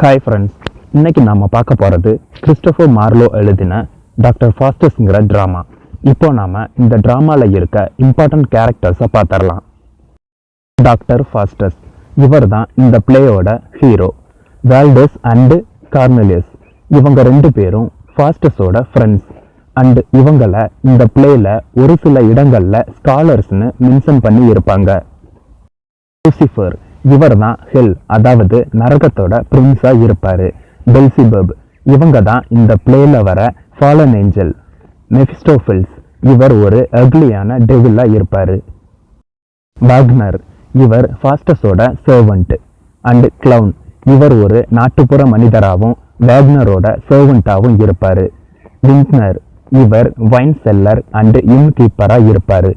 Hi friends, இன்னைக்கு நாம் பார்க்க போகிறது கிறிஸ்டோபர் மார்லோ எழுதின டாக்டர் ஃபாஸ்டஸ்ங்கிற ட்ராமா. இப்போ நாம் இந்த ட்ராமாவில் இருக்க இம்பார்ட்டன்ட் கேரக்டர்ஸை பார்த்துடலாம். டாக்டர் ஃபாஸ்டஸ் இவர் தான் இந்த பிளேயோட ஹீரோ. வால்டஸ் அண்டு கார்னலியஸ் இவங்க ரெண்டு பேரும் ஃபாஸ்டஸோட ஃப்ரெண்ட்ஸ். அண்டு இவங்களை இந்த பிளேயில் ஒரு சில இடங்களில் ஸ்காலர்ஸ்னு மென்ஷன் பண்ணி இருப்பாங்க. லூசிஃபர் இவர் தான் ஹெல், அதாவது நரகத்தோட பிரின்ஸா இருப்பாரு. பெல்சிபப் இவங்க தான் இந்த பிளேல வர ஃபாலன் ஏஞ்சல். மெஃபிஸ்டோஃபில்ஸ் இவர் ஒரு அக்லியான டெவிலா இருப்பாரு. வாக்னர் இவர் ஃபாஸ்டஸோட சர்வன்ட். அண்ட் கிளவுன் இவர் ஒரு நாட்டுப்புற மனிதராகவும் வேக்னரோட சர்வன்டாகவும் இருப்பாரு. வின்ட்னர் இவர் வைன் செல்லர் அண்ட் இன் கீப்பரா இருப்பாரு.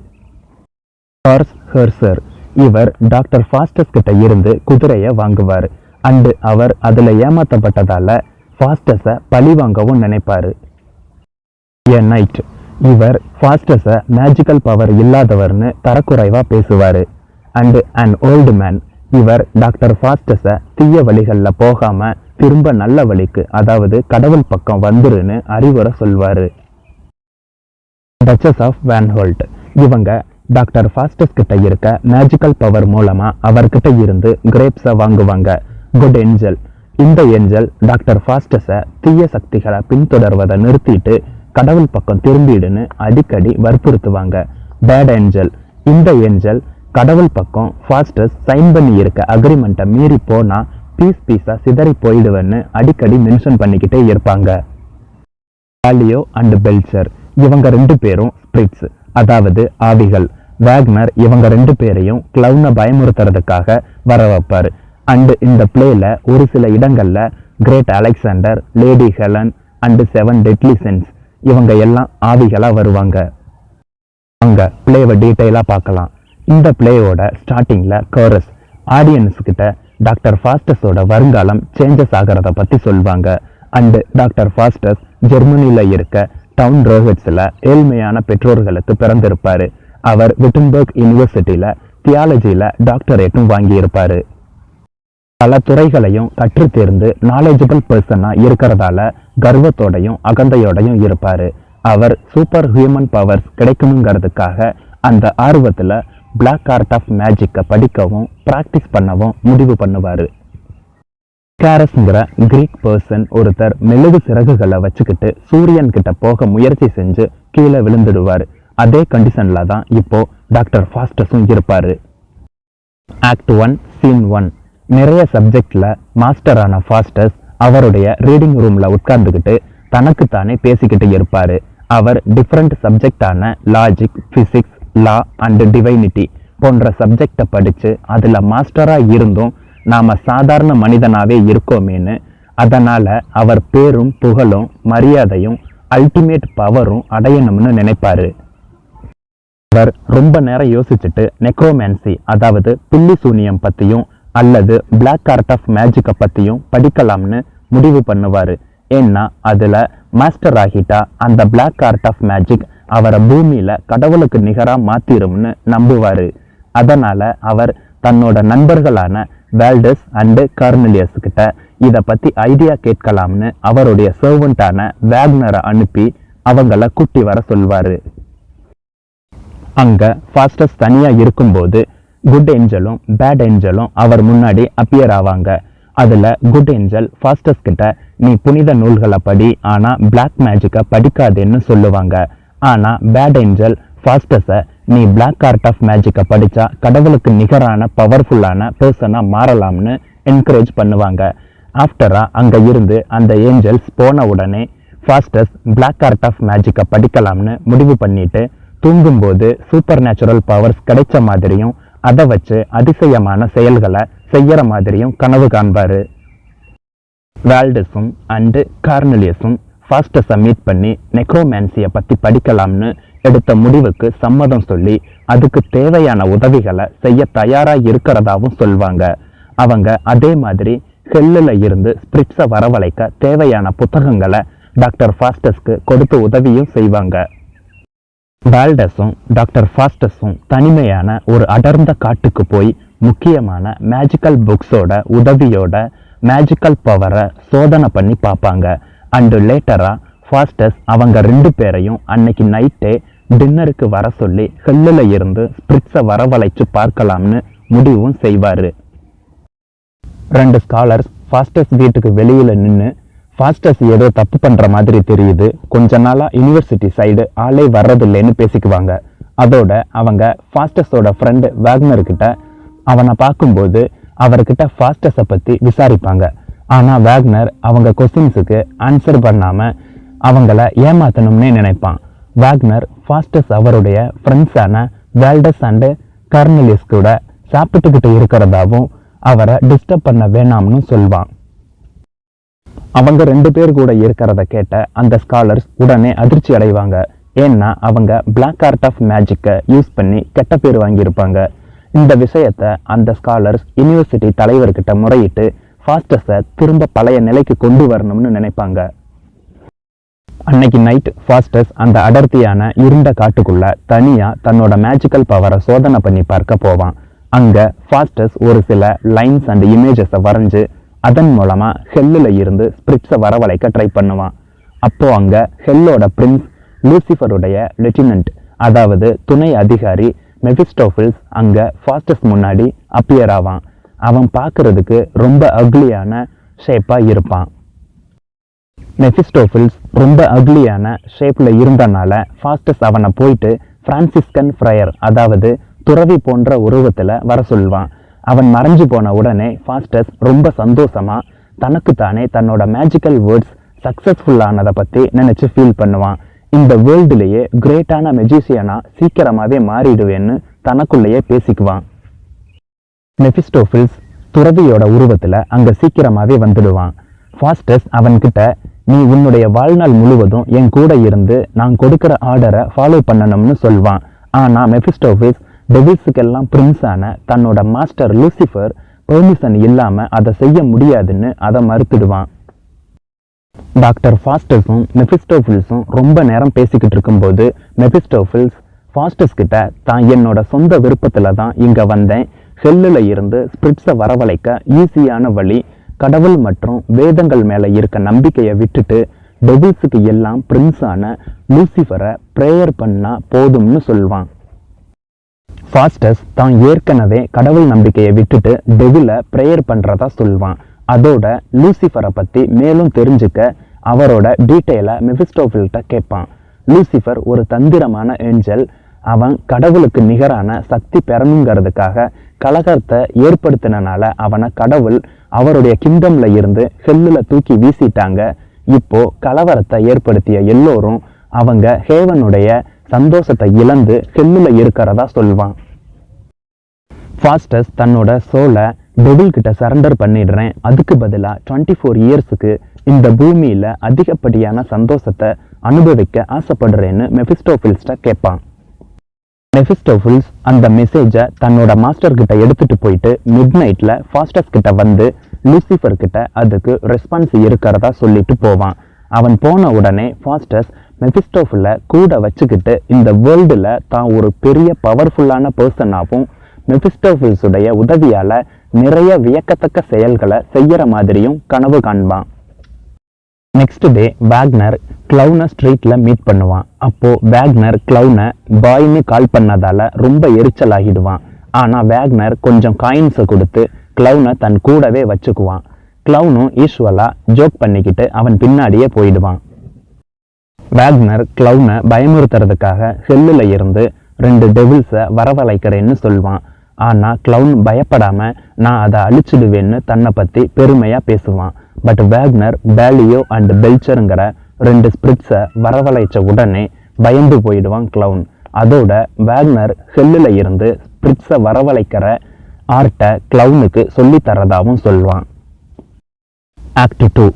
ஹார்ஸ் ஹெர்சர் இவர் டாக்டர் ஃபாஸ்டஸ் கிட்ட இருந்து குதிரையை வாங்குவார். அண்டு அவர் அதில் ஏமாற்றப்பட்டதால ஃபாஸ்டஸை பழி வாங்கவும் நினைப்பாரு. எ நைட் இவர் ஃபாஸ்டஸை மேஜிக்கல் பவர் இல்லாதவர்னு தரக்குறைவா பேசுவார். அண்டு அன் ஓல்டு மேன் இவர் டாக்டர் ஃபாஸ்டஸை தீய வழிகளில் போகாம திரும்ப நல்ல வழிக்கு, அதாவது கடவுள் பக்கம் வந்துருன்னு அறிவுரை சொல்வார். டச்சஸ் ஆஃப் வேன்ஹோல்ட் இவங்க டாக்டர் ஃபாஸ்டஸ் கிட்ட இருக்க மேஜிக்கல் பவர் மூலமா அவர்கிட்ட இருந்து கிரேப்ஸை வாங்குவாங்க. குட் ஏஞ்சல் இந்த ஏஞ்சல் டாக்டர் ஃபாஸ்டஸை தீய சக்திகளை பின்தொடர்வதை நிறுத்திட்டு கடவுள் பக்கம் திரும்பிடுன்னு அடிக்கடி வற்புறுத்துவாங்க. பேட் ஏஞ்சல் இந்த ஏஞ்சல் கடவுள் பக்கம் ஃபாஸ்டஸ் சைன் பண்ணி இருக்க அக்ரிமெண்ட்டை மீறி போனா பீஸா சிதறி போயிடுவேன்னு அடிக்கடி மென்ஷன் பண்ணிக்கிட்டே இருப்பாங்க. பாலியோ அண்ட் பெல்ச்சர் இவங்க ரெண்டு பேரும் ஸ்பிரிட்ஸ், அதாவது ஆவிகள். வேக்னர் இவங்க ரெண்டு பேரையும் கிளவுனை பயமுறுத்துறதுக்காக வர வைப்பார். அண்டு இந்த பிளேல ஒரு சில இடங்கள்ல great Alexander, lady Helen and 7 deadly sins இவங்க எல்லாம் ஆவிகளா வருவாங்க. அங்க பிளேவை டீட்டெயிலா பார்க்கலாம். இந்த பிளேயோட ஸ்டார்டிங்ல கோரஸ் ஆடியன்ஸ் கிட்ட டாக்டர் ஃபாஸ்டஸோட வருங்காலம் சேஞ்சஸ் ஆகிறத பத்தி சொல்வாங்க. அண்டு டாக்டர் ஃபாஸ்டஸ் ஜெர்மனியில இருக்க டவுன் ரோஹெட்ஸ்ல ஏழ்மையான பெற்றோர்களுக்கு பிறந்திருப்பாரு. அவர் விட்டன்பர்க் யூனிவர்சிட்டியில தியாலஜியில டாக்டரேட்டும் வாங்கியிருப்பாரு. பல துறைகளையும் கற்று தேர்ந்து நாலேஜபிள் பர்சனா இருக்கிறதால கர்வத்தோடையும் அகந்தையோடையும் இருப்பாரு. அவர் சூப்பர் ஹியூமன் பவர்ஸ் கிடைக்கணுங்கிறதுக்காக அந்த ஆர்வத்துல பிளாக் ஆர்ட் ஆஃப் மேஜிக்கை படிக்கவும் பிராக்டிஸ் பண்ணவும் முடிவு பண்ணுவாரு. கேரஸ்ங்கிற கிரீக் பர்சன் ஒருத்தர் மெழுகு சிறகுகளை வச்சுக்கிட்டு சூரியன் கிட்ட போக முயற்சி செஞ்சு கீழே விழுந்துடுவார். அதே கண்டிஷன்ல தான் இப்போ டாக்டர் ஃபாஸ்டஸும் இருப்பாரு. ஆக்ட் 1 சீன் 1 நிறைய சப்ஜெக்ட்ல மாஸ்டரான ஃபாஸ்டஸ் அவருடைய ரீடிங் ரூம்ல உட்கார்ந்துக்கிட்டு தனக்குத்தானே பேசிக்கிட்டு இருப்பாரு. அவர் டிஃப்ரெண்ட் சப்ஜெக்டான logic, physics, law and divinity போன்ற சப்ஜெக்டை படிச்சு அதுல மாஸ்டரா இருந்தும் நாம சாதாரண மனிதனாவே இருக்கோமேன்னு, அதனால அவர் பேரும் புகழும் மரியாதையும் அல்டிமேட் பவரும் அடையணும்னு நினைப்பாரு. அவர் ரொம்ப நேரம் யோசிச்சுட்டு நெக்ரோமான்சி, அதாவது புள்ளி சூனியம் பத்தியும் அல்லது பிளாக் ஆர்ட் ஆஃப் மேஜிக்கை பத்தியும் படிக்கலாம்னு முடிவு பண்ணுவாரு. ஏன்னா அதுல மாஸ்டர் ஆகிட்டா அந்த பிளாக் ஆர்ட் ஆஃப் மேஜிக் அவரை பூமியில கடவுளுக்கு நிகரா மாத்திரும்னு நம்புவாரு. அதனால அவர் தன்னோட நண்பர்களான வால்டஸ் அண்டு கார்னலியஸ் கிட்ட இதை பத்தி ஐடியா கேட்கலாம்னு அவருடைய சர்வன்டான வேக்னரை அனுப்பி அவங்கள கூட்டி வர சொல்வாரு. அங்க ஃபாஸ்டஸ் தனியா இருக்கும்போது குட் ஏஞ்சலும் பேட் ஏஞ்சலும் அவர் முன்னாடி அப்பியர் ஆவாங்க. அதுல குட் ஏஞ்சல் ஃபாஸ்டஸ் கிட்ட நீ புனித நூல்களை படி, ஆனா பிளாக் மேஜிக்கை படிக்காதேன்னு சொல்லுவாங்க. ஆனா பேட் ஏஞ்சல் ஃபாஸ்டஸை நீ பிளாக் ஆர்ட் ஆஃப் மேஜிக்கை படித்தா கடவுளுக்கு நிகரான பவர்ஃபுல்லான பர்சனாக மாறலாம்னு என்கரேஜ் பண்ணுவாங்க. ஆஃப்டராக அங்கே இருந்து அந்த ஏஞ்சல்ஸ் போன உடனே ஃபாஸ்டஸ் பிளாக் ஆர்ட் ஆஃப் மேஜிக்கை படிக்கலாம்னு முடிவு பண்ணிட்டு தூங்கும்போது சூப்பர் நேச்சுரல் பவர்ஸ் கிடைச்ச மாதிரியும் அதை வச்சு அதிசயமான செயல்களை செய்யற மாதிரியும் கனவு காண்பாரு. வால்டஸும் அண்டு கார்னலியஸும் ஃபாஸ்டஸை மீட் பண்ணி நெக்ரோமான்சியை பற்றி படிக்கலாம்னு எடுத்த முடிவுக்கு சம்மதம் சொல்லி அதுக்கு தேவையான உதவிகளை செய்ய தயாரா இருக்கிறதாவும் சொல்வாங்க. அவங்க அதே மாதிரி ஹெல்லில் இருந்து ஸ்பிரிட்ஸை வரவழைக்க தேவையான புத்தகங்களை டாக்டர் ஃபாஸ்டஸ்க்கு கொடுத்து உதவியும் செய்வாங்க. வால்டஸும் டாக்டர் ஃபாஸ்டஸும் தனிமையான ஒரு அடர்ந்த காட்டுக்கு போய் முக்கியமான மேஜிக்கல் புக்ஸோட உதவியோட மேஜிக்கல் பவரை சோதனை பண்ணி பார்ப்பாங்க. அண்டு லேட்டரா ஃபாஸ்டஸ் அவங்க 2 பேரையும் அன்னைக்கு நைட்டே டின்னருக்கு வர சொல்லி ஹெல்லில் இருந்து ஸ்பிரிட்ஸை வரவழைச்சு பார்க்கலாம்னு முடிவும் செய்வார். 2 ஸ்காலர்ஸ் ஃபாஸ்டஸ் வீட்டுக்கு வெளியில் நின்று ஃபாஸ்டஸ் ஏதோ தப்பு பண்ணுற மாதிரி தெரியுது, கொஞ்ச நாளாக யூனிவர்சிட்டி சைடு ஆளே வர்றதில்லைன்னு பேசிக்குவாங்க. அதோட அவங்க ஃபாஸ்டஸோட ஃப்ரெண்டு வேக்னர்கிட்ட அவனை பார்க்கும்போது அவர்கிட்ட ஃபாஸ்டஸை பற்றி விசாரிப்பாங்க. ஆனால் வேக்னர் அவங்க கொஸ்டின்ஸுக்கு ஆன்சர் பண்ணாமல் அவங்கள ஏமாத்தணும்னே நினைப்பான். வேக்னர் ஃபாஸ்டஸ் அவருடைய ஃப்ரெண்ட்ஸான வேல்டஸ் அண்டு கர்னலிஸ் கூட சாப்பிட்டுக்கிட்டு இருக்கிறதாவும் அவரை டிஸ்டர்ப் பண்ண வேணாம்னு சொல்வான். அவங்க 2 பேர் கூட இருக்கிறத கேட்ட அந்த ஸ்காலர்ஸ் உடனே அதிர்ச்சி அடைவாங்க. ஏன்னா அவங்க பிளாக் ஆர்ட் ஆஃப் மேஜிக்கை யூஸ் பண்ணி கெட்ட பேர் வாங்கியிருப்பாங்க. இந்த விஷயத்தை அந்த ஸ்காலர்ஸ் யூனிவர்சிட்டி தலைவர்கிட்ட முறையிட்டு ஃபாஸ்டஸை திரும்ப பழைய நிலைக்கு கொண்டு வரணும்னு நினைப்பாங்க. அன்னைக்கு நைட் ஃபாஸ்டஸ் அந்த அடர்த்தியான இருண்ட காட்டுக்குள்ள தனியா தன்னோட மேஜிக்கல் பவரை சோதனை பண்ணி பார்க்க போவான். அங்க ஃபாஸ்டஸ் ஒரு சில லைன்ஸ் அண்ட் இமேஜஸை வரைஞ்சு அதன் மூலமா ஹெல்லில் இருந்து ஸ்பிரிட்ஸை வரவழைக்க ட்ரை பண்ணுவான். அப்போ அங்க ஹெல்லோட பிரின்ஸ் லூசிஃபருடைய லெப்டினன்ட், அதாவது துணை அதிகாரி மெஃபிஸ்டோஃபில்ஸ் அங்க ஃபாஸ்டஸ் முன்னாடி அப்பியர் ஆவான். அவன் பார்க்கறதுக்கு ரொம்ப அக்லியான ஷேப்பா இருப்பான். மெஃபிஸ்டோஃபில்ஸ் ரொம்ப அக்லியான ஷேப்ல இருந்தனால ஃபாஸ்டஸ் அவனை போயிட்டு பிரான்சிஸ்கன் ஃப்ரையர், அதாவது துறவி போன்ற உருவத்துல வர சொல்வான். அவன் மறைஞ்சு போன உடனே ஃபாஸ்டஸ் ரொம்ப சந்தோஷமா தனக்குத்தானே தன்னோட மேஜிக்கல் வேர்ட்ஸ் சக்சஸ்ஃபுல் ஆனதை பத்தி நினைச்சு ஃபீல் பண்ணுவான். இந்த வேர்ல்டுலேயே கிரேட்டான மெஜிஷியனா சீக்கிரமாவே மாறிடுவேன்னு தனக்குள்ளேயே பேசிக்குவான். மெஃபிஸ்டோஃபில்ஸ் துறவியோட உருவத்துல அங்க சீக்கிரமாவே வந்துடுவான். ஃபாஸ்டஸ் அவன்கிட்ட நீ உன்னுடைய வாழ்நாள் முழுவதும் என் கூட இருந்து நான் கொடுக்கிற ஆர்டரை ஃபாலோ பண்ணணும்னு சொல்வான். ஆனா மெஃபிஸ்டோஃபில்ஸ் டெவில்ஸுக்கெல்லாம் பிரின்ஸான தன்னோட மாஸ்டர் லூசிஃபர் பெர்மிஷன் இல்லாம அதை செய்ய முடியாதுன்னு அதை மறுத்துடுவான். டாக்டர் ஃபாஸ்டஸும் மெஃபிஸ்டோஃபில்ஸும் ரொம்ப நேரம் பேசிக்கிட்டு இருக்கும்போது மெஃபிஸ்டோஃபில்ஸ் ஃபாஸ்டஸ் கிட்ட தான் என்னோட சொந்த விருப்பத்துல தான் இங்க வந்தேன், ஹெல்லில் இருந்து ஸ்பிரிட்ஸை வரவழைக்க ஈஸியான வழி கடவுள் மற்றும் வேதங்கள் மேல இருக்க நம்பிக்கையை விட்டுட்டு டெவில்ஸுக்கு எல்லாம் பிரின்ஸான லூசிஃபரை ப்ரேயர் பண்ணா போதும்னு சொல்வான். ஃபாஸ்டஸ் தான் ஏற்கனவே கடவுள் நம்பிக்கையை விட்டுட்டு டெவிலை ப்ரேயர் பண்றதா சொல்வான். அதோட லூசிஃபரை பத்தி மேலும் தெரிஞ்சுக்க அவரோட டீட்டெயிலை மெஃபிஸ்டோஃபில்ட்ட கேட்பான். லூசிஃபர் ஒரு தந்திரமான ஏஞ்சல். அவன் கடவுளுக்கு நிகரான சக்தி பெறணுங்கிறதுக்காக கலகத்தை ஏற்படுத்தினால அவனை கடவுள் அவருடைய கிங்டம்ல இருந்து ஹெல்லில் தூக்கி வீசிட்டாங்க. இப்போ கலவரத்தை ஏற்படுத்திய எல்லோரும் அவங்க ஹேவனுடைய சந்தோஷத்தை இழந்து ஹெல்லில் இருக்கிறதா சொல்வான். ஃபாஸ்டஸ் தன்னோட சோலை டெவில் கிட்ட சரண்டர் பண்ணிடுறேன், அதுக்கு பதிலாக 24 இயர்ஸுக்கு இந்த பூமியில அதிகப்படியான சந்தோஷத்தை அனுபவிக்க ஆசைப்படுறேன்னு மெஃபிஸ்டோஃபில்ஸ்ட கேட்பான். மெஃபிஸ்டோஃபில்ஸ் அந்த மெசேஜை தன்னோட மாஸ்டர் கிட்ட எடுத்துட்டு போயிட்டு மிட் நைட்ல ஃபாஸ்டஸ் கிட்ட வந்து லூசிஃபர் கிட்ட அதுக்கு ரெஸ்பான்ஸ் இருக்கிறதா சொல்லிட்டு போவான். அவன் போன உடனே ஃபாஸ்டஸ் மெஃபிஸ்டோஃபிலை கூட வச்சுக்கிட்டு இந்த வேர்ல்டுல தான் ஒரு பெரிய பவர்ஃபுல்லான பர்சனாகவும் மெஃபிஸ்டோஃபில்ஸுடைய உதவியால நிறைய வியக்கத்தக்க செயல்களை செய்யற மாதிரியும் கனவு காண்பான். நெக்ஸ்ட் டே வேக்னர் கிளவுனை ஸ்ட்ரீட்ல மீட் பண்ணுவான். அப்போ வேக்னர் கிளவுனை பாய்னு கால் பண்ணதால ரொம்ப எரிச்சல் ஆகிடுவான். ஆனா வேக்னர் கொஞ்சம் காயின்ஸை கொடுத்து கிளவுனை தன் கூடவே வச்சுக்குவான். கிளவுனும் யூஸ்வலா ஜோக் பண்ணிக்கிட்டு அவன் பின்னாடியே போயிடுவான். வேக்னர் கிளவுனை பயமுறுத்துறதுக்காக ஹெல்லில் இருந்து 2 டெவில்ஸை வரவழைக்கிறேன்னு சொல்வான். ஆனா கிளவுன் பயப்படாம நான் அதை அழிச்சிடுவேன்னு தன்னை பத்தி பெருமையா பேசுவான். பட் வேக்னர் பேலியோ அண்ட் பெல்ச்சருங்கிற 2 ஸ்பிரிட்ஸை வரவழைச்ச உடனே பயந்து போயிடுவான் கிளவுன். அதோட வேக்னர் ஹெல்லில் இருந்து ஸ்பிரிட்ஸை வரவழைக்கிற ஆர்ட்டை கிளவுனுக்கு சொல்லி தரதாகவும் சொல்வான். ஆக்ட் 2.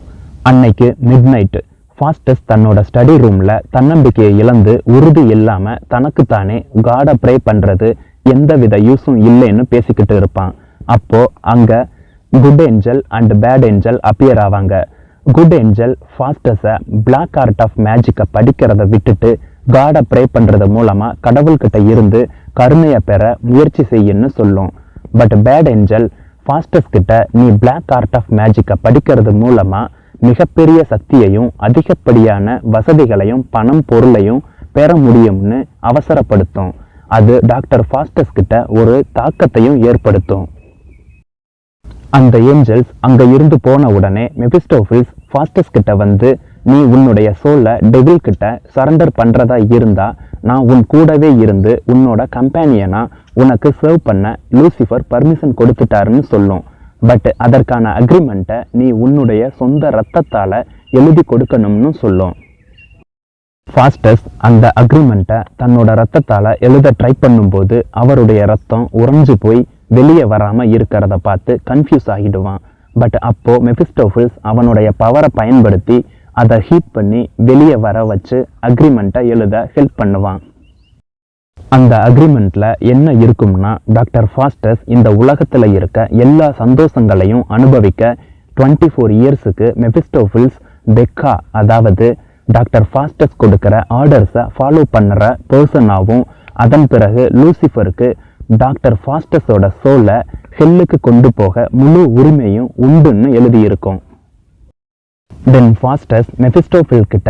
அன்னைக்கு மிட் நைட்டு ஃபாஸ்டஸ் தன்னோட ஸ்டடி ரூம்ல தன்னம்பிக்கையை இழந்து உறுதி இல்லாம தனக்குத்தானே காடை ப்ரே பண்றது எந்தவித யூஸும் இல்லைன்னு பேசிக்கிட்டு இருப்பான். அப்போ அங்க good angel and bad angel appear ஆவாங்க. குட் ஏஞ்சல் ஃபாஸ்டஸை பிளாக் ஆர்ட் ஆஃப் மேஜிக்கை படிக்கிறத விட்டுட்டு காடை ப்ரே பண்றது மூலமா கடவுள்கிட்ட இருந்து கருணையை பெற முயற்சி செய்யுன்னு சொல்லும். பட் பேட் ஏஞ்சல் ஃபாஸ்டஸ் கிட்ட நீ பிளாக் ஆர்ட் ஆஃப் மேஜிக்கை படிக்கிறது மூலமா மிகப்பெரிய சக்தியையும் அதிகப்படியான வசதிகளையும் பணம் பொருளையும் பெற முடியும்னு அவசரப்படுத்தும். அது டாக்டர் ஃபாஸ்டஸ் கிட்ட ஒரு தாக்கத்தையும் ஏற்படுத்தும். அந்த ஏஞ்சல்ஸ் அங்க இருந்து போன உடனே மெபிஸ்டோஃபில்ஸ் ஃபாஸ்டஸ் கிட்ட வந்து, நீ உன்னுடைய சோலை டெவில் கிட்ட சரண்டர் பண்றதா இருந்தா நான் உன் கூடவே இருந்து உன்னோட கம்பேனியனா உனக்கு சர்வ் பண்ண லூசிஃபர் பர்மிஷன் கொடுத்துட்டாருன்னு சொல்லும். பட் அதற்கான அக்ரிமெண்ட்டை நீ உன்னுடைய சொந்த ரத்தத்தால எழுதி கொடுக்கணும்னு சொல்லும். ஃபாஸ்டஸ் அந்த அக்ரிமெண்ட்டை தன்னோட ரத்தத்தால எழுத ட்ரை பண்ணும்போது அவருடைய ரத்தம் உறைஞ்சு போய் வெளியே வராம இருக்கிறத பார்த்து கன்ஃபியூஸ் ஆகிடுவான். பட் அப்போ மெபிஸ்டோஃபில்ஸ் அவனுடைய பவரை பயன்படுத்தி அதை ஹீட் பண்ணி வெளியே வர வச்சு அக்ரிமெண்ட்டை எழுத ஹெல்ப் பண்ணுவான். அந்த அக்ரிமெண்ட்ல என்ன இருக்கும்னா, டாக்டர் ஃபாஸ்டஸ் இந்த உலகத்துல இருக்க எல்லா சந்தோஷங்களையும் அனுபவிக்க 24 இயர்ஸுக்கு மெபிஸ்டோஃபில்ஸ் பெக்கா, அதாவது டாக்டர் ஃபாஸ்டஸ் கொடுக்கிற ஆர்டர்ஸை ஃபாலோ பண்ணுற பர்சனாகவும், அதன் பிறகு லூசிஃபருக்கு டாக்டர் ஃபாஸ்டஸோட சோலை ஹெல்லுக்கு கொண்டு போக முழு உரிமையும் உண்டுன்னு எழுதியிருக்கும். தென் ஃபாஸ்டஸ் மெபிஸ்டோஃபில் கிட்ட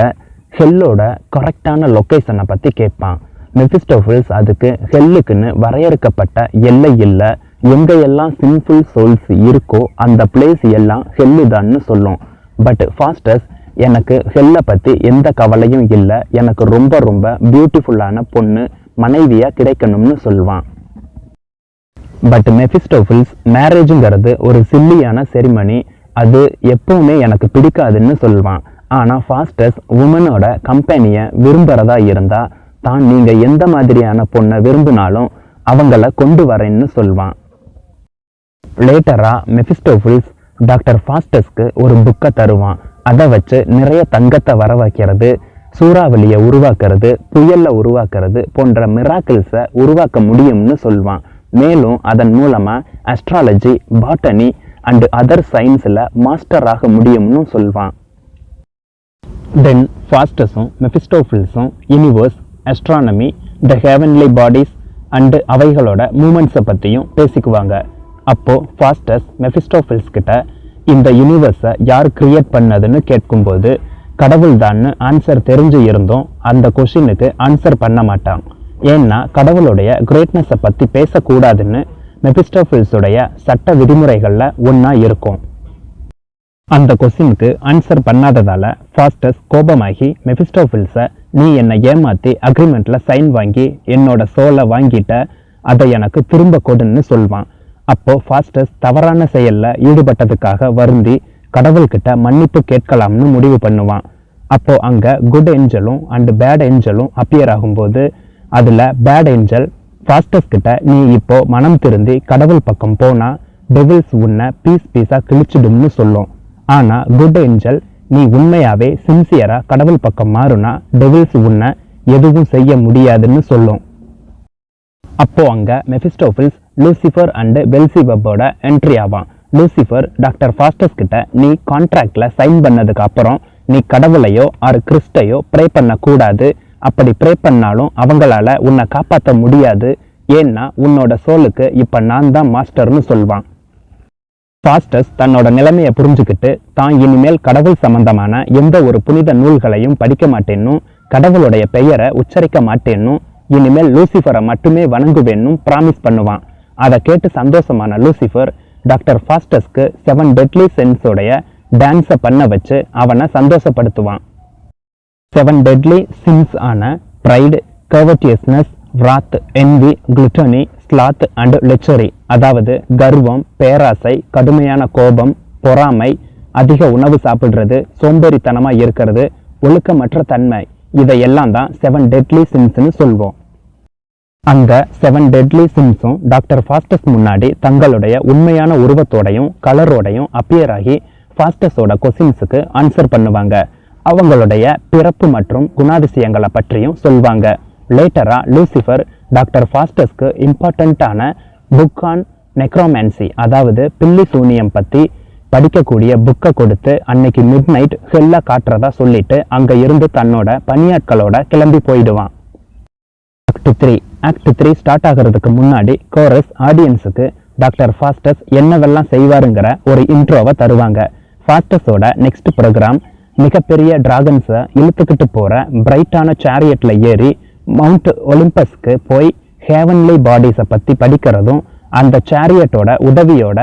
ஹெல்லோட கரெக்டான லொக்கேஷனை பற்றி கேட்பான். மெபிஸ்டோஃபில்ஸ் அதுக்கு ஹெல்லுக்குன்னு வரையறுக்கப்பட்ட எல்லை இல்லை, எங்கெல்லாம் சின்ஃபுல் சோல்ஸ் இருக்கோ அந்த பிளேஸ் எல்லாம் ஹெல்லு தான்னு சொல்லும். பட் ஃபாஸ்டஸ், எனக்கு ஹெல்லை பற்றி எந்த கவலையும் இல்லை, எனக்கு ரொம்ப ரொம்ப பியூட்டிஃபுல்லான பொண்ணு மனைவியாக கிடைக்கணும்னு சொல்லுவான். பட் மெபிஸ்டோஃபில்ஸ், மேரேஜுங்கிறது ஒரு சில்லியான செரிமனி, அது எப்பவுமே எனக்கு பிடிக்காதுன்னு சொல்லுவான். ஆனால் ஃபாஸ்டஸ் உமனோட கம்பெனியை விரும்புகிறதா இருந்தால் தான் நீங்கள் எந்த மாதிரியான பொண்ணை விரும்பினாலும் அவங்கள கொண்டு வரேன்னு சொல்லுவான். லேட்டரா மெபிஸ்டோஃபில்ஸ் டாக்டர் ஃபாஸ்டஸ்க்கு ஒரு புக்கை தருவான். அதை வச்சு நிறைய தங்கத்தை வர வைக்கிறது, சூறாவளியை உருவாக்குறது, புயலை உருவாக்குறது போன்ற மிராக்கிள்ஸை உருவாக்க முடியும்னு சொல்லுவான். மேலும் அதன் மூலமா அஸ்ட்ராலஜி, பாட்டனி அண்ட் அதர் சயின்ஸில் மாஸ்டர் ஆக முடியும்னு சொல்லுவான். தென் ஃபாஸ்டஸும் மெபிஸ்டோஃபில்ஸும் universe, astronomy, the heavenly bodies and அவைகளோட மூமெண்ட்ஸை பற்றியும் பேசிக்குவாங்க. அப்போது ஃபாஸ்டஸ் மெபிஸ்டோஃபில்ஸ் கிட்ட இந்த யூனிவர்ஸை யார் கிரியேட் பண்ணதுன்னு கேட்கும்போது கடவுள் தான்னு ஆன்சர் தெரிஞ்சு இருந்தும் அந்த கொஷினுக்கு ஆன்சர் பண்ண மாட்டான். ஏன்னா கடவுளுடைய கிரேட்னஸை பற்றி பேசக்கூடாதுன்னு மெபிஸ்டோஃபில்ஸுடைய சட்ட விதிமுறைகளில் ஒன்றா இருக்கும். அந்த கொஸ்டினுக்கு ஆன்சர் பண்ணாததால் ஃபாஸ்டஸ் கோபமாகி மெபிஸ்டோஃபில்ஸை, நீ என்னை ஏமாற்றி அக்ரிமெண்ட்டில் சைன் வாங்கி என்னோட சோலை வாங்கிட்ட, அதை எனக்கு திரும்ப கொடுன்னு சொல்வான். அப்போது ஃபாஸ்டஸ் தவறான செயலில் ஈடுபட்டதுக்காக வருந்தி கடவுள்கிட்ட மன்னிப்பு கேட்கலாம்னு முடிவு பண்ணுவான். அப்போது அங்கே குட் ஏஞ்சலும் அண்டு பேட் ஏஞ்சலும் அப்பியர் ஆகும்போது அதில் பேட் ஏஞ்சல் ஃபாஸ்டஸ் கிட்ட, நீ இப்போ மனம் திருந்தி கடவுள் பக்கம் போனால் டெவில்ஸ் உன்னை பீஸாக கிழிச்சிடும்னு சொல்லும். ஆனால் குட் ஏஞ்சல், நீ உண்மையாகவே சின்சியராக கடவுள் பக்கம் மாறுனா டெவில்ஸ் உன்னை எதுவும் செய்ய முடியாதுன்னு சொல்லும். அப்போ அங்கே மெபிஸ்டோஃபில்ஸ் லூசிஃபர் அண்டு பெல்சிபப்போட என்ட்ரி ஆவான். லூசிஃபர் டாக்டர் ஃபாஸ்டஸ் கிட்ட, நீ கான்ட்ராக்ட்ல சைன் பண்ணதுக்கு அப்புறம் நீ கடவுளையோ ஆறு கிறிஸ்டையோ ப்ரே பண்ணக்கூடாது, அப்படி ப்ரே பண்ணாலும் அவங்களால உன்னை காப்பாற்ற முடியாது, ஏன்னா உன்னோட சோலுக்கு இப்போ நான் தான் மாஸ்டர்னு சொல்வான். ஃபாஸ்டஸ் தன்னோட நிலைமையை புரிஞ்சுக்கிட்டு தான் இனிமேல் கடவுள் சம்பந்தமான எந்த ஒரு புனித நூல்களையும் படிக்க மாட்டேன்னும், கடவுளுடைய பெயரை உச்சரிக்க மாட்டேன்னும், இனிமேல் லூசிஃபரை மட்டுமே வணங்குவேன்னும் ப்ராமிஸ் பண்ணுவான். அதை கேட்டு சந்தோஷமான லூசிஃபர் டாக்டர் ஃபாஸ்டஸ்க்கு 7 டெட்லி சின்ஸோடைய டான்ஸை பண்ண வச்சு அவனை சந்தோஷப்படுத்துவான். 7 டெட்லி சின்ஸ் ஆன pride, கர்வட்டியஸ்னஸ், wrath, envy, gluttony, sloth and lechery, அதாவது கர்வம், பேராசை, கடுமையான கோபம், பொறாமை, அதிக உணவு சாப்பிடுறது, சோம்பேறித்தனமா இருக்கிறது, ஒழுக்கமற்ற தன்மை, இதையெல்லாம் தான் 7 டெட்லி சின்ஸ்னு சொல்வோம். அந்த 7 டெட்லி சின்ஸும் டாக்டர் ஃபாஸ்டஸ் முன்னாடி தங்களுடைய உண்மையான உருவத்தோடையும் கலரோடையும் அப்பியர் ஆகி ஃபாஸ்டஸோட கொஸ்டின்ஸுக்கு ஆன்சர் பண்ணுவாங்க. அவங்களுடைய பிறப்பு மற்றும் குணாதிசயங்களை பற்றியும் சொல்வாங்க. லேட்டரா லூசிஃபர் டாக்டர் ஃபாஸ்டஸ்க்கு இம்பார்ட்டண்ட்டான புக் ஆன் நெக்ரோமேன்சி, அதாவது பில்லி சூனியம் பற்றி படிக்கக்கூடிய புக்கை கொடுத்து அன்னைக்கு மிட் நைட் ஹெல்ல காட்டுறதா சொல்லிட்டு அங்கே இருந்து தன்னோட பணியாட்களோட கிளம்பி போயிடுவான். ஆக்ட் 3 ஸ்டார்ட் ஆகிறதுக்கு முன்னாடி கோரஸ் ஆடியன்ஸுக்கு டாக்டர் ஃபாஸ்டஸ் என்னவெல்லாம் செய்வாருங்கிற ஒரு இன்ட்ரோவை தருவாங்க. ஃபாஸ்டஸோட நெக்ஸ்ட் ப்ரோக்ராம் மிகப்பெரிய டிராகன்ஸை இழுத்துக்கிட்டு போகிற பிரைட்டான சேரியட்டில் ஏறி மவுண்ட் ஒலிம்பஸ்க்கு போய் ஹேவன்லி பாடிஸை பற்றி படிக்கிறதும், அந்த சேரியட்டோட உதவியோட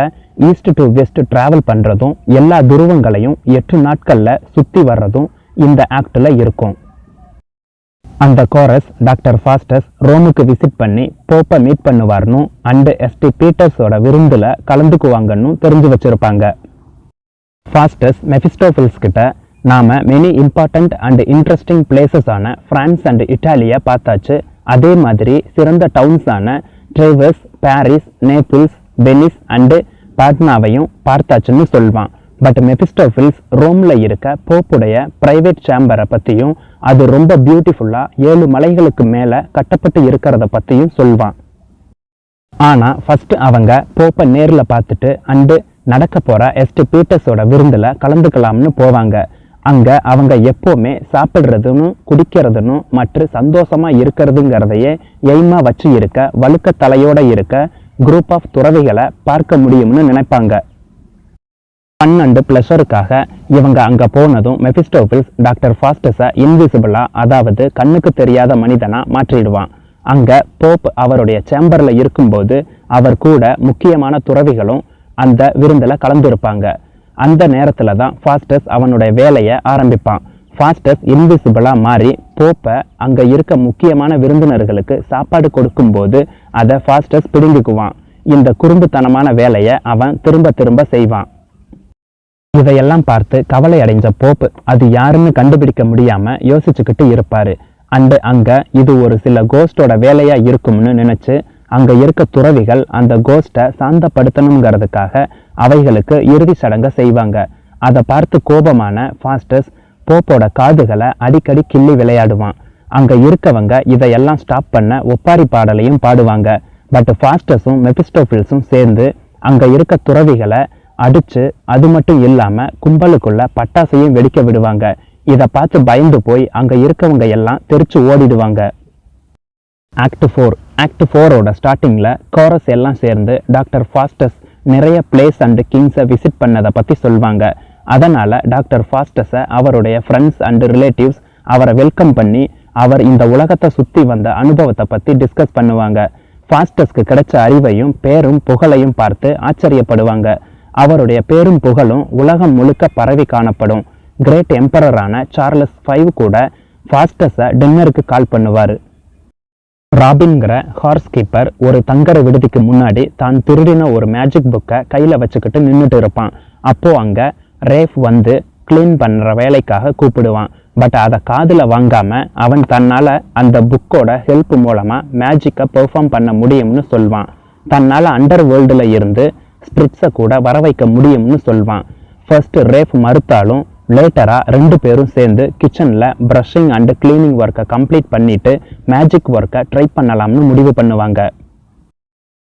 ஈஸ்ட் டு வெஸ்ட் டிராவல் பண்ணுறதும், எல்லா துருவங்களையும் 8 நாட்களில் சுற்றி வர்றதும் இந்த ஆக்டில் இருக்கும். அந்த கோரஸ் டாக்டர் ஃபாஸ்டஸ் ரோமுக்கு விசிட் பண்ணி போப்பை மீட் பண்ணுவார்னு அண்டு எஸ்டி பீட்டர்ஸோட விருந்தில் கலந்துக்குவாங்கன்னு தெரிஞ்சு வச்சுருப்பாங்க. ஃபாஸ்டஸ் மெஃபிஸ்டோஃபில்ஸ் கிட்ட நாம மெனி இம்பார்ட்டண்ட் அண்ட் இன்ட்ரெஸ்டிங் பிளேசஸான பிரான்ஸ் அண்ட் இட்டாலியை பார்த்தாச்சு, அதே மாதிரி சிறந்த டவுன்ஸான Treves, Paris, Naples, Venice and பாட்னாவையும் பார்த்தாச்சுன்னு சொல்வான். பட் மெஃபிஸ்டோஃபில்ஸ் ரோமில் இருக்க போப்புடைய பிரைவேட் சேம்பரை பற்றியும் அது ரொம்ப பியூட்டிஃபுல்லாக 7 மலைகளுக்கு மேலே கட்டப்பட்டு இருக்கிறத பற்றியும் சொல்வான். ஆனால் ஃபஸ்ட்டு அவங்க போப்பை நேரில் பார்த்துட்டு அண்டு நடக்க போகிற எஸ்டி பீட்டர்ஸோட விருந்தில் கலந்துக்கலாம்னு போவாங்க. அங்கே அவங்க எப்போவுமே சாப்பிட்றதுன்னு குடிக்கிறதுன்னு மற்றும் சந்தோஷமாக இருக்கிறதுங்கிறதையே எய்மாக வச்சு இருக்க வழுக்க தலையோடு இருக்க குரூப் ஆஃப் துறவிகளை பார்க்க முடியும்னு நினைப்பாங்க. ஃபன் அண்டு ப்ளஷருக்காக இவங்க அங்கே போனதும் மெஃபிஸ்டோஃபில்ஸ் டாக்டர் ஃபாஸ்டஸை இன்விசிபிளாக, அதாவது கண்ணுக்கு தெரியாத மனிதனாக மாற்றிடுவான். அங்கே போப் அவருடைய சேம்பரில் இருக்கும்போது அவர் கூட முக்கியமான துறவிகளும் அந்த விருந்தில் கலந்துருப்பாங்க. அந்த நேரத்தில் தான் ஃபாஸ்டஸ் அவனுடைய வேலையை ஆரம்பிப்பான். ஃபாஸ்டஸ் இன்விசிபிளாக மாறி போப்பை அங்கே இருக்க முக்கியமான விருந்தினர்களுக்கு சாப்பாடு கொடுக்கும்போது அதை ஃபாஸ்டஸ் பிடுங்கிக்குவான். இந்த குறும்புத்தனமான வேலையை அவன் திரும்ப திரும்ப செய்வான். இதையெல்லாம் பார்த்து கவலை அடைஞ்ச போப்பு அது யாருன்னு கண்டுபிடிக்க முடியாமல் யோசிச்சுக்கிட்டு இருப்பார். அண்டு அங்கே இது ஒரு சில கோஸ்டோட வேலையாக இருக்கும்னு நினச்சி அங்கே இருக்க துறவிகள் அந்த கோஸ்ட்டை சாந்தப்படுத்தணுங்கிறதுக்காக அவைகளுக்கு இறுதி சடங்கை செய்வாங்க. அதை பார்த்து கோபமான ஃபாஸ்டஸ் போப்போட காதுகளை அடிக்கடி கிள்ளி விளையாடுவான். அங்கே இருக்கவங்க இதையெல்லாம் ஸ்டாப் பண்ண ஒப்பாரி பாடலையும் பாடுவாங்க. பட் ஃபாஸ்டஸும் மெஃபிஸ்டோஃபில்ஸும் சேர்ந்து அங்கே இருக்க துறவிகளை அடித்து அது மட்டும் இல்லாமல் கும்பலுக்குள்ள பட்டாசையும் வெடிக்க விடுவாங்க. இதை பார்த்து பயந்து போய் அங்கே இருக்கவங்க எல்லாம் தெரிச்சு ஓடிடுவாங்க. ஆக்ட் 4ஓட ஸ்டார்டிங்கில் கோரஸ் எல்லாம் சேர்ந்து டாக்டர் ஃபாஸ்டஸ் நிறைய பிளேஸ் அண்டு கிங்ஸை விசிட் பண்ணதை பற்றி சொல்வாங்க. அதனால் டாக்டர் ஃபாஸ்டஸை அவருடைய ஃப்ரெண்ட்ஸ் அண்டு ரிலேட்டிவ்ஸ் அவரை வெல்கம் பண்ணி அவர் இந்த உலகத்தை சுற்றி வந்த அனுபவத்தை பற்றி டிஸ்கஸ் பண்ணுவாங்க. ஃபாஸ்டஸ்க்கு கிடைச்ச அறிவையும் பேரும் புகழையும் பார்த்து ஆச்சரியப்படுவாங்க. அவருடைய பேரும் புகழும் உலகம் முழுக்க பரவி காணப்படும். கிரேட் எம்பரரான சார்லஸ் 5 கூட ஃபாஸ்டஸை டின்னருக்கு கால் பண்ணுவார். ராபின்கிற ஹார்ஸ் கீப்பர் ஒரு தங்கர விடுதிக்கு முன்னாடி தான் திருடின ஒரு மேஜிக் புக்கை கையில் வச்சுக்கிட்டு நின்றுட்டு இருப்பான். அப்போது அங்கே ரேஃப் வந்து க்ளீன் பண்ணுற வேலைக்காக கூப்பிடுவான். பட் அதை காதில் வாங்காமல் அவன் தன்னால் அந்த புக்கோட ஹெல்ப் மூலமாக மேஜிக்கை பெர்ஃபார்ம் பண்ண முடியும்னு சொல்வான். தன்னால் அண்டர் வேர்ல்டில் இருந்து ஸ்பிரிட்ஸை கூட வர வைக்க முடியும்னு சொல்வான். ஃபர்ஸ்ட் ரேஃப் மறுத்தாலும் லேட்டராக 2 பேரும் சேர்ந்து கிச்சனில் ப்ரஷிங் அண்டு கிளீனிங் ஒர்க்கை கம்ப்ளீட் பண்ணிவிட்டு மேஜிக் ஒர்க்கை ட்ரை பண்ணலாம்னு முடிவு பண்ணுவாங்க.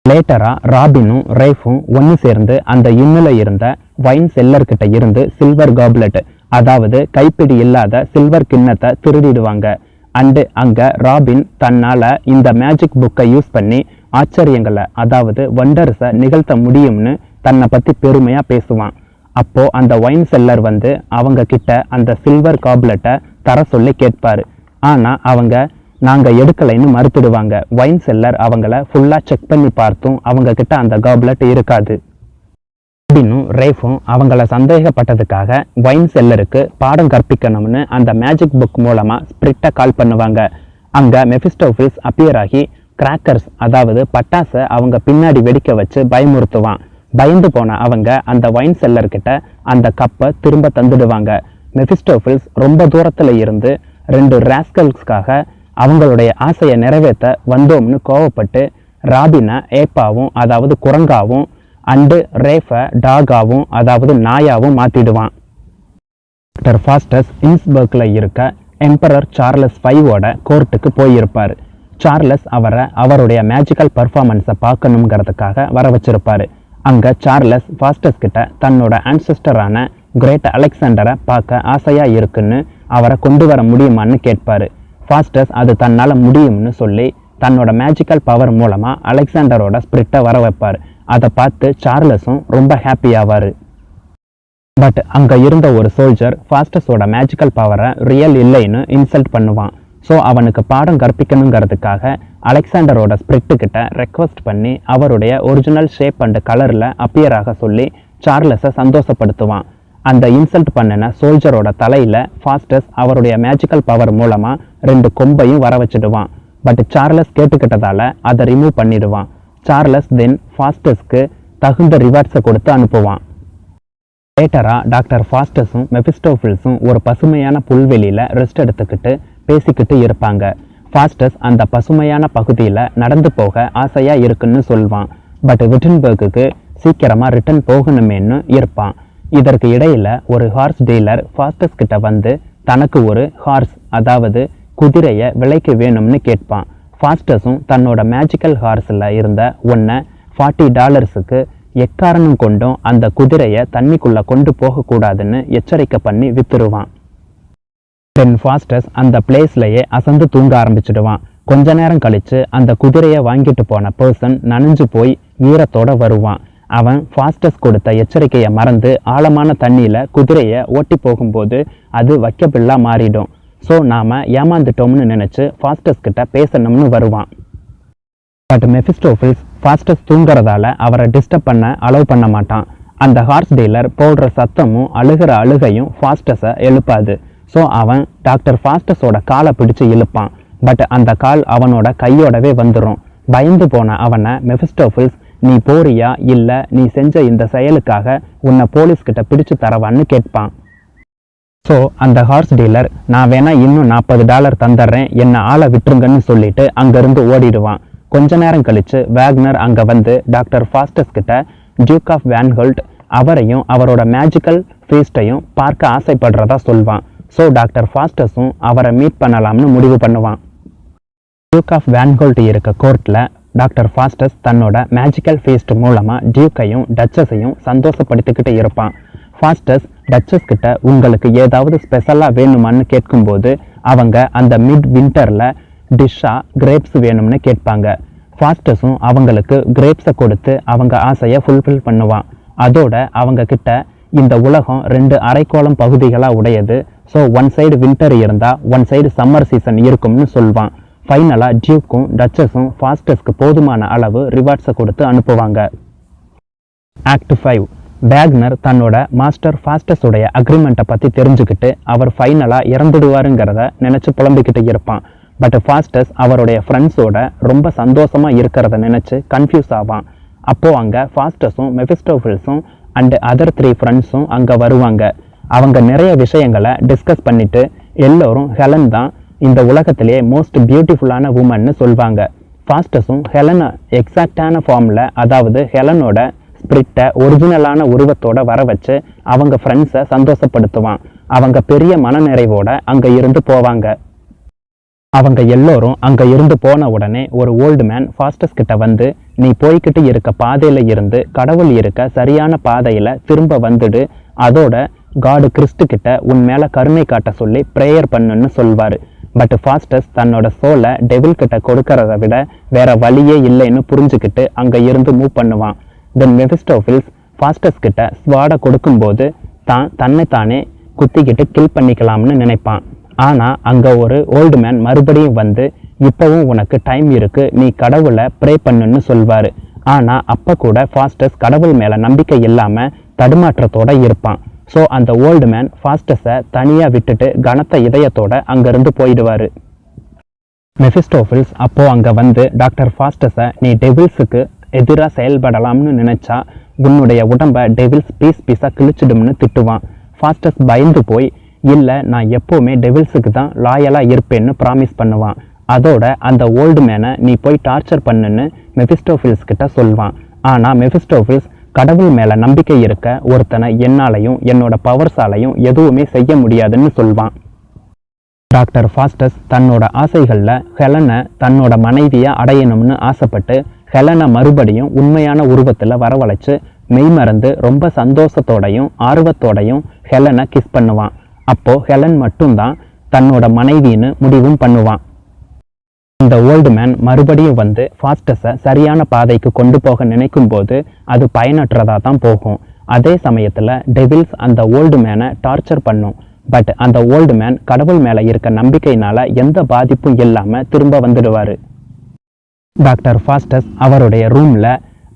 லேட்டராக ராபினும் ரேஃபும் ஒன்று சேர்ந்து அந்த இன்னில் இருந்த வைன் செல்லர்கிட்ட இருந்து சில்வர் காப்லெட், அதாவது கைப்பிடி இல்லாத சில்வர் கிண்ணத்தை திருடிடுவாங்க. அண்டு அங்கே ராபின் தன்னால் இந்த மேஜிக் புக்கை யூஸ் பண்ணி ஆச்சரியங்களை, அதாவது வண்டர்ஸை நிகழ்த்த முடியும்னு தன்னை பற்றி பெருமையாக பேசுவான். அப்போது அந்த வைன் செல்லர் வந்து அவங்க கிட்ட அந்த சில்வர் காப்லெட்டை தர சொல்லி கேட்பார். ஆனால் அவங்க நாங்கள் எடுக்கலைன்னு மறுத்துடுவாங்க. வைன் செல்லர் அவங்கள ஃபுல்லாக செக் பண்ணி பார்த்தும் அவங்க கிட்ட அந்த காப்லெட் இருக்காது. ராபினும் ரேஃபும் அவங்கள சந்தேகப்பட்டதுக்காக வைன் செல்லருக்கு பாடம் கற்பிக்கணும்னு அந்த மேஜிக் புக் மூலமாக ஸ்பிரிட்டை கால் பண்ணுவாங்க. அங்கே மெஃபிஸ்டோஃபில்ஸ் அப்பியர் ஆகி கிராக்கர்ஸ், அதாவது பட்டாசை அவங்க பின்னாடி வெடிக்க வச்சு பயமுறுத்துவான். பயந்து போன அவங்க அந்த வைன் செல்லர்கிட்ட அந்த கப்பை திரும்ப தந்துடுவாங்க. மெஃபிஸ்டோஃபில்ஸ் ரொம்ப தூரத்தில் இருந்து 2 ராஸ்கல்ஸ்க்காக அவங்களுடைய ஆசையை நிறைவேற்ற வந்தோம்னு கோவப்பட்டு ராபினை ஏப்பாவும், அதாவது குரங்காவும், அண்டு ரேஃபை டாகாவும், அதாவது நாயாவும் மாற்றிடுவான். டாக்டர் ஃபாஸ்டஸ் இன்ஸ்பர்க்கில் இருக்க எம்பரர் சார்லஸ் 5ஓட கோர்ட்டுக்கு போயிருப்பார். சார்லஸ் அவரை அவருடைய மேஜிக்கல் பர்ஃபார்மன்ஸை பார்க்கணுங்கிறதுக்காக வர வச்சிருப்பார். அங்கே சார்லஸ் ஃபாஸ்டஸ் கிட்ட தன்னோட ஆன்செஸ்டரான கிரேட் அலெக்சாண்டரை பார்க்க ஆசையாக இருக்குன்னு அவரை கொண்டு வர முடியுமான்னு கேட்பார். ஃபாஸ்டஸ் அது தன்னால் முடியும்னு சொல்லி தன்னோட மேஜிக்கல் பவர் மூலமாக அலெக்சாண்டரோட ஸ்பிரிட்டை வர வைப்பார். அதை பார்த்து சார்லஸும் ரொம்ப ஹாப்பி ஆவார். பட் அங்கே இருந்த ஒரு சோல்ஜர் ஃபாஸ்டஸோட மேஜிக்கல் பவரை ரியல் இல்லைன்னு இன்சல்ட் பண்ணுவான். ஸோ அவனுக்கு பாடம் கற்பிக்கணுங்கிறதுக்காக அலெக்சாண்டரோட ஸ்பிரிட்டு கிட்ட ரெக்வஸ்ட் பண்ணி அவருடைய ஒரிஜினல் ஷேப் அண்ட் கலரில் அப்பியர் ஆக சொல்லி சார்லஸை சந்தோஷப்படுத்துவான். அந்த இன்சல்ட் பண்ணின சோல்ஜரோட தலையில் ஃபாஸ்டஸ் அவருடைய மேஜிக்கல் பவர் மூலமாக 2 கொம்பையும் வர வச்சிடுவான். பட் சார்லஸ் கேட்டுக்கிட்டதால அதை ரிமூவ் பண்ணிடுவான். சார்லஸ் தென் ஃபாஸ்டஸ்க்கு தகுந்த ரிவார்ட்ஸை கொடுத்து அனுப்புவான். லேட்டராக டாக்டர் ஃபாஸ்டஸும் மெஃபிஸ்டோஃபில்ஸும் ஒரு பசுமையான புல்வெளியில் ரெஸ்ட் எடுத்துக்கிட்டு பேசிக்கிட்டு இருப்பாங்க. ஃபாஸ்டஸ் அந்த பசுமையான பகுதியில் நடந்து போக ஆசையாக இருக்குன்னு சொல்வான். பட் விட்டன்பர்க்கு சீக்கிரமாக ரிட்டர்ன் போகணுமேன்னு இருப்பான். இதற்கு இடையில் ஒரு ஹார்ஸ் டீலர் ஃபாஸ்டஸ் கிட்ட வந்து தனக்கு ஒரு ஹார்ஸ், அதாவது குதிரையை விலைக்கு வேணும்னு கேட்பான். ஃபாஸ்டஸும் தன்னோட மேஜிக்கல் ஹார்ஸில் இருந்த ஒன்றை $40க்கு எக்காரணம் கொண்டும் அந்த குதிரையை தண்ணிக்குள்ளே கொண்டு போகக்கூடாதுன்னு எச்சரிக்கை பண்ணி வித்துருவான். தென் ஃபாஸ்டஸ் அந்த பிளேஸ்லையே அசந்து தூங்க ஆரம்பிச்சிடுவான். கொஞ்ச நேரம் கழித்து அந்த குதிரையை வாங்கிட்டு போன பர்சன் நனைஞ்சு போய் ஈரத்தோடு வருவான். அவன் ஃபாஸ்டஸ் கொடுத்த எச்சரிக்கையை மறந்து ஆழமான தண்ணியில் குதிரையை ஓட்டி போகும்போது அது வைக்கபில்லாக மாறிடும். ஸோ நாம் ஏமாந்துட்டோம்னு நினச்சி ஃபாஸ்டஸ் கிட்ட பேசணும்னு வருவான். பட் மெஃபிஸ்டோஃபில்ஸ் ஃபாஸ்டஸ் தூங்குறதால அவரை டிஸ்டர்ப் பண்ண அலோவ் பண்ண மாட்டான். அந்த ஹார்ஸ் டீலர் போடுற சத்தமும் அழுகிற அழுகையும் ஃபாஸ்டஸை எழுப்பாது. ஸோ அவன் டாக்டர் ஃபாஸ்டஸோட காலை பிடிச்சு இழுப்பான். பட் அந்த கால் அவனோட கையோடவே வந்துடும். பயந்து போன அவனை மெஃபிஸ்டோஃபில்ஸ், நீ போறியா இல்லை நீ செஞ்ச இந்த செயலுக்காக உன்னை போலீஸ்கிட்ட பிடிச்சு தரவான்னு கேட்பான். ஸோ அந்த ஹார்ஸ் டீலர், நான் வேணா இன்னும் $40 தந்துடுறேன், என்னை ஆளை விட்டுருங்கன்னு சொல்லிட்டு அங்கேருந்து ஓடிடுவான். கொஞ்ச நேரம் கழித்து வேக்னர் அங்கே வந்து டாக்டர் ஃபாஸ்டஸ் கிட்ட டியூக் ஆஃப் வேன்ஹோல்ட் அவரையும் அவரோட மேஜிக்கல் ஃபீஸ்டையும் பார்க்க ஆசைப்படுறதா சொல்வான். ஸோ டாக்டர் ஃபாஸ்டஸும் அவரை மீட் பண்ணலாம்னு முடிவு பண்ணுவான். டியூக் ஆஃப் வேன்ஹோல்ட் இருக்க கோர்ட்டில் டாக்டர் ஃபாஸ்டஸ் தன்னோட மேஜிக்கல் ஃபீஸ்ட் மூலமாக டியூக்கையும் டச்சஸையும் சந்தோஷப்படுத்திக்கிட்டு இருப்பான். ஃபாஸ்டஸ் டச்சஸ் கிட்ட உங்களுக்கு ஏதாவது ஸ்பெஷலாக வேணுமான்னு கேட்கும்போது அவங்க அந்த மிட் வின்டரில் டிஷ்ஷாக கிரேப்ஸ் வேணும்னு கேட்பாங்க. ஃபாஸ்டஸும் அவங்களுக்கு கிரேப்ஸை கொடுத்து அவங்க ஆசையை ஃபுல்ஃபில் பண்ணுவான். அதோட அவங்க கிட்ட இந்த உலகம் 2 அரைக்கோளம் பகுதிகளாக உடையது. ஸோ ஒன் சைடு வின்டர் இருந்தால் ஒன் சைடு சம்மர் சீசன் இருக்கும்னு சொல்வான். ஃபைனலாக டியூக்கும் டச்சஸும் ஃபாஸ்டஸ்க்கு போதுமான அளவு ரிவார்ட்ஸை கொடுத்து அனுப்புவாங்க. ஆக்ட் 5. வேக்னர் தன்னோட மாஸ்டர் ஃபாஸ்டஸுடைய அக்ரிமெண்ட்டை பற்றி தெரிஞ்சுக்கிட்டு அவர் ஃபைனலாக இறந்துடுவாருங்கிறத நினச்சி புலம்பிக்கிட்டு இருப்பான். பட் ஃபாஸ்டஸ் அவருடைய ஃப்ரெண்ட்ஸோட ரொம்ப சந்தோஷமாக இருக்கிறத நினச்சி கன்ஃபியூஸ் ஆவான். அப்போது அங்கே ஃபாஸ்டஸும் மெஃபிஸ்டோஃபில்ஸும் அண்டு அதர் 3 ஃப்ரெண்ட்ஸும் அங்கே வருவாங்க. அவங்க நிறைய விஷயங்களை டிஸ்கஸ் பண்ணிவிட்டு எல்லோரும் ஹெலன் தான் இந்த உலகத்திலேயே மோஸ்ட் பியூட்டிஃபுல்லான உமன்னு சொல்வாங்க. ஃபாஸ்டஸும் ஹெலனை எக்ஸாக்டான ஃபார்மில், அதாவது ஹெலனோட ஸ்பிரிட்டை ஒரிஜினலான உருவத்தோட வர வச்சு அவங்க ஃப்ரெண்ட்ஸை சந்தோஷப்படுத்துவான். அவங்க பெரிய மனநிறைவோட அங்கே இருந்து போவாங்க. அவங்க எல்லோரும் அங்கே இருந்து போன உடனே ஒரு ஓல்டு மேன் ஃபாஸ்டஸ் கிட்ட வந்து, நீ போய்கிட்டு இருக்க பாதையில் இருந்து கடவுள் இருக்க சரியான பாதையில் திரும்ப வந்துடு, அதோட காடு கிறிஸ்து கிட்ட உன் மேலே கருணை காட்ட சொல்லி ப்ரேயர் பண்ணுன்னு சொல்வார். பட் ஃபாஸ்டஸ் தன்னோட சோலை டெவில் கிட்ட கொடுக்கறத விட வேற வழியே இல்லைன்னு புரிஞ்சுக்கிட்டு அங்கே இருந்து மூவ் பண்ணுவான். தென் மெஃபிஸ்டோஃபில்ஸ் ஃபாஸ்டஸ் கிட்ட ஸ்வாடை கொடுக்கும்போது தன்னைத்தானே குத்திக்கிட்டு கில் பண்ணிக்கலாம்னு நினைப்பான். ஆனால் அங்கே ஒரு ஓல்டு மேன் மறுபடியும் வந்து, இப்போவும் உனக்கு டைம் இருக்கு, நீ கடவுளை ப்ரே பண்ணுன்னு சொல்வார். ஆனால் அப்போ கூட ஃபாஸ்டஸ் கடவுள் மேலே நம்பிக்கை இல்லாமல் தடுமாற்றத்தோடு இருப்பான். ஸோ அந்த ஓல்டு மேன் ஃபாஸ்டஸை தனியாக விட்டுட்டு கனத்த இதயத்தோட அங்கேருந்து போயிடுவார். மெஃபிஸ்டோஃபில்ஸ் அப்போது அங்கே வந்து டாக்டர் ஃபாஸ்டஸை, நீ டெவில்ஸுக்கு எதிராக செயல்படலாம்னு நினச்சா உன்னுடைய உடம்பை டெவில்ஸ் பீஸாக கிழிச்சிடும்னு திட்டுவான். ஃபாஸ்டஸ் பயந்து போய், இல்லை நான் எப்போவுமே டெவில்ஸுக்கு தான் லாயலாக இருப்பேன்னு ப்ராமிஸ் பண்ணுவான். அதோட அந்த ஓல்டு மேனை நீ போய் டார்ச்சர் பண்ணுன்னு மெஃபிஸ்டோஃபில்ஸ் கிட்ட சொல்வான். ஆனால் மெஃபிஸ்டோஃபில்ஸ், கடவுள் மேலே நம்பிக்கை இருக்க ஒருத்தனை என்னாலையும் என்னோட பவர்ஸாலையும் எதுவுமே செய்ய முடியாதுன்னு சொல்வான். டாக்டர் ஃபாஸ்டஸ் தன்னோட ஆசைகளில் ஹெலனை தன்னோட மனைவியை அடையணும்னு ஆசைப்பட்டு ஹெலனை மறுபடியும் உண்மையான உருவத்தில் வரவழைச்சு மெய்மறந்து ரொம்ப சந்தோஷத்தோடையும் ஆர்வத்தோடையும் ஹெலனை கிஸ் பண்ணுவான். அப்போது ஹெலன் மட்டும்தான் தன்னோட மனைவின்னு முடிவும் பண்ணுவான். இந்த ஓல்டு மேன் மறுபடியும் வந்து ஃபாஸ்டஸை சரியான பாதைக்கு கொண்டு போக நினைக்கும் போது அது பயனற்றதா தான் போகும். அதே சமயத்தில் டெவில்ஸ் அந்த ஓல்டு மேனை டார்ச்சர் பண்ணும். பட் அந்த ஓல்டு மேன் கடவுள் மேலே இருக்க நம்பிக்கையினால எந்த பாதிப்பும் இல்லாமல் திரும்ப வந்துடுவார். டாக்டர் ஃபாஸ்டஸ் அவருடைய ரூமில்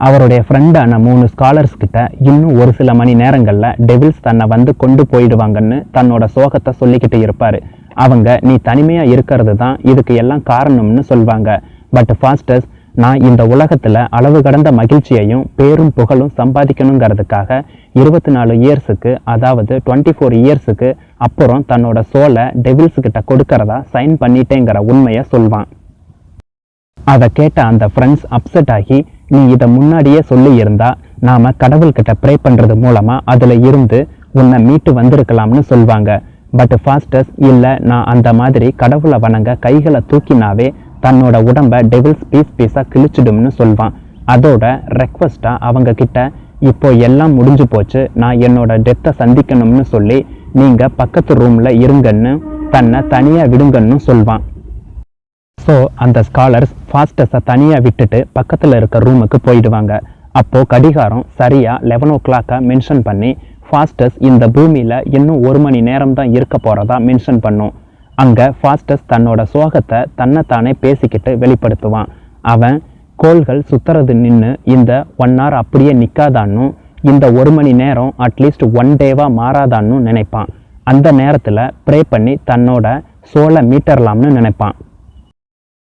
அவருடைய ஃப்ரெண்டான 3 ஸ்காலர்ஸ் கிட்ட இன்னும் ஒரு சில மணி நேரங்களில் டெவில்ஸ் தன்னை வந்து கொண்டு போயிடுவாங்கன்னு தன்னோட சோகத்தை சொல்லிக்கிட்டு இருப்பார். அவங்க நீ தனிமையாக இருக்கிறது தான் இதுக்கு எல்லாம் காரணம்னு சொல்வாங்க. பட் ஃபாஸ்டஸ் நான் இந்த உலகத்தில் அளவு கடந்த மகிழ்ச்சியையும் பேரும் புகழும் சம்பாதிக்கணுங்கிறதுக்காக 24 இயர்ஸுக்கு அதாவது 24 இயர்ஸுக்கு அப்புறம் தன்னோட சோலை டெவில்ஸ் கிட்ட கொடுக்கறதா சைன் பண்ணிட்டேங்கிற உண்மையை சொல்வான். அதை கேட்ட அந்த ஃப்ரெண்ட்ஸ் அப்செட் ஆகி நீ இதை முன்னாடியே சொல்லி இருந்தா நாம கடவுள்கிட்ட ப்ரே பண்ணுறது மூலமாக அதில் இருந்து உன்னை மீட்டு வந்திருக்கலாம்னு சொல்வாங்க. பட் ஃபாஸ்டஸ் இல்லை, நான் அந்த மாதிரி கடவுளை வணங்க கைகளை தூக்கினாவே தன்னோட உடம்பை டெவில்ஸ் பீஸாக கிழிச்சிடும்னு சொல்வான். அதோட ரெக்வஸ்ட்டாக அவங்க கிட்ட இப்போ எல்லாம் முடிஞ்சு போச்சு, நான் என்னோட டெத்தை சந்திக்கணும்னு சொல்லி நீங்கள் பக்கத்து ரூமில் இருங்கன்னு தன்னை தனியாக விடுங்கன்னு சொல்வான். ஸோ அந்த ஸ்காலர்ஸ் ஃபாஸ்டஸை தனியாக விட்டுட்டு பக்கத்தில் இருக்க ரூமுக்கு போயிடுவாங்க. அப்போது கடிகாரம் சரியாக 11 o'clock மென்ஷன் பண்ணி ஃபாஸ்டஸ் இந்த பூமியில் இன்னும் 1 மணி நேரம் தான் இருக்க போகிறதா மென்ஷன் பண்ணும். அங்கே ஃபாஸ்டஸ் தன்னோட சோகத்தை தன்னைத்தானே பேசிக்கிட்டு வெளிப்படுத்துவான். அவன் கோள்கள் சுற்றுறது நின்று இந்த 1 hour அப்படியே நிற்காதான்னு, இந்த 1 மணி நேரம் அட்லீஸ்ட் 1 டேவாக மாறாதான்னு நினைப்பான். அந்த நேரத்தில் ப்ரே பண்ணி தன்னோட சோலை மீட்டரலாம்னு நினைப்பான்.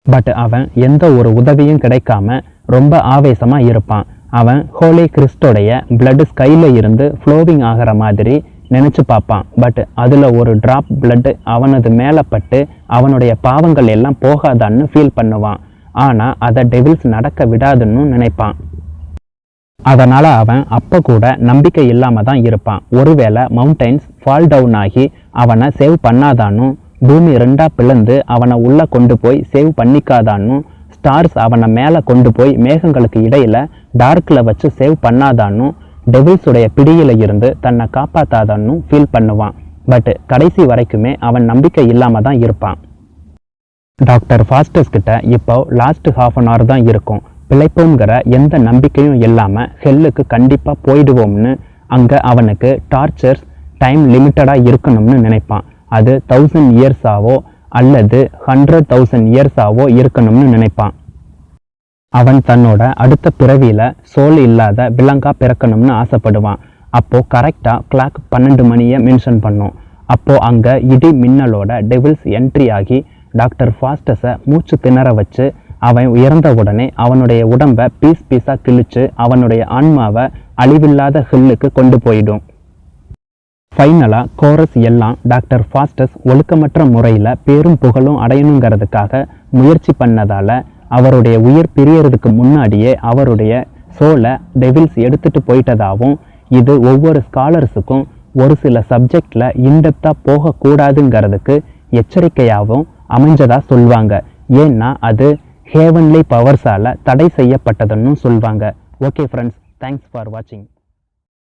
பட் அவன் எந்த ஒரு உதவியும் கிடைக்காம ரொம்ப ஆவேசமாக இருப்பான். அவன் ஹோலி கிறிஸ்டோடைய பிளட் ஸ்கையில் இருந்து ஃப்ளோவிங் ஆகிற மாதிரி நினச்சி பார்ப்பான். பட் அதில் ஒரு ட்ராப் பிளட் அவனது மேலே பட்டு அவனுடைய பாவங்கள் எல்லாம் போகாதான்னு ஃபீல் பண்ணுவான். ஆனால் அதை டெவில்ஸ் நடக்க விடாதுன்னு நினைப்பான். அதனால் அவன் அப்போ கூட நம்பிக்கை இல்லாமல் தான் இருப்பான். ஒருவேளை மவுண்டைன்ஸ் ஃபால் டவுன் ஆகி அவனை சேவ் பண்ணாதானும், பூமி 2ஆ பிளந்து அவனை உள்ளே கொண்டு போய் சேவ் பண்ணிக்காதானும், ஸ்டார்ஸ் அவனை மேலே கொண்டு போய் மேகங்களுக்கு இடையில் டார்க்கில் வச்சு சேவ் பண்ணாதானும், டெவில்ஸுடைய பிடியில் இருந்து தன்னை காப்பாற்றாதான்னு ஃபீல் பண்ணுவான். பட் கடைசி வரைக்குமே அவன் நம்பிக்கை இல்லாமல் தான் இருப்பான். டாக்டர் ஃபாஸ்டஸ் கிட்ட இப்போ லாஸ்ட் ½ an hour தான் இருக்கும். பிழைப்போங்கிற எந்த நம்பிக்கையும் இல்லாமல் ஹெல்லுக்கு கண்டிப்பாக போயிடுவோம்னு அங்கே அவனுக்கு டார்ச்சர்ஸ் டைம் லிமிட்டடாக இருக்கணும்னு நினைப்பான். அது 1000 இயர்ஸாவோ அல்லது 100,000 இயர்ஸாவோ இருக்கணும்னு நினைப்பான். அவன் தன்னோட அடுத்த பிறவியில் சோல் இல்லாத விலங்கா பிறக்கணும்னு ஆசைப்படுவான். அப்போது கரெக்டாக கிளாக் 12 மணியை மென்ஷன் பண்ணும். அப்போது அங்கே இடி மின்னலோட டெவில்ஸ் என்ட்ரி ஆகி டாக்டர் ஃபாஸ்டஸை மூச்சு திணற வச்சு அவன் இறந்த உடனே அவனுடைய உடம்பை பீஸாக கிழிச்சு அவனுடைய ஆன்மாவை அழிவில்லாத ஹில்லுக்கு கொண்டு போயிடும். ஃபைனலாக கோரஸ் எல்லாம் டாக்டர் ஃபாஸ்டஸ் ஒழுக்கமற்ற முறையில் பேரும் புகழும் அடையணுங்கிறதுக்காக முயற்சி பண்ணதால் அவருடைய உயிர் பிரியறதுக்கு முன்னாடியே அவருடைய சோலை டெவில்ஸ் எடுத்துகிட்டு போயிட்டதாகவும், இது ஒவ்வொரு ஸ்காலர்ஸுக்கும் ஒரு சில சப்ஜெக்டில் இன்டெப்த்தாக போகக்கூடாதுங்கிறதுக்கு எச்சரிக்கையாகவும் அமைஞ்சதாக சொல்லுவாங்க. ஏன்னா அது ஹேவன்லி பவர்ஸால் தடை செய்யப்பட்டதுன்னு சொல்லுவாங்க. ஓகே ஃப்ரெண்ட்ஸ், தேங்க்ஸ் ஃபார் வாட்சிங்.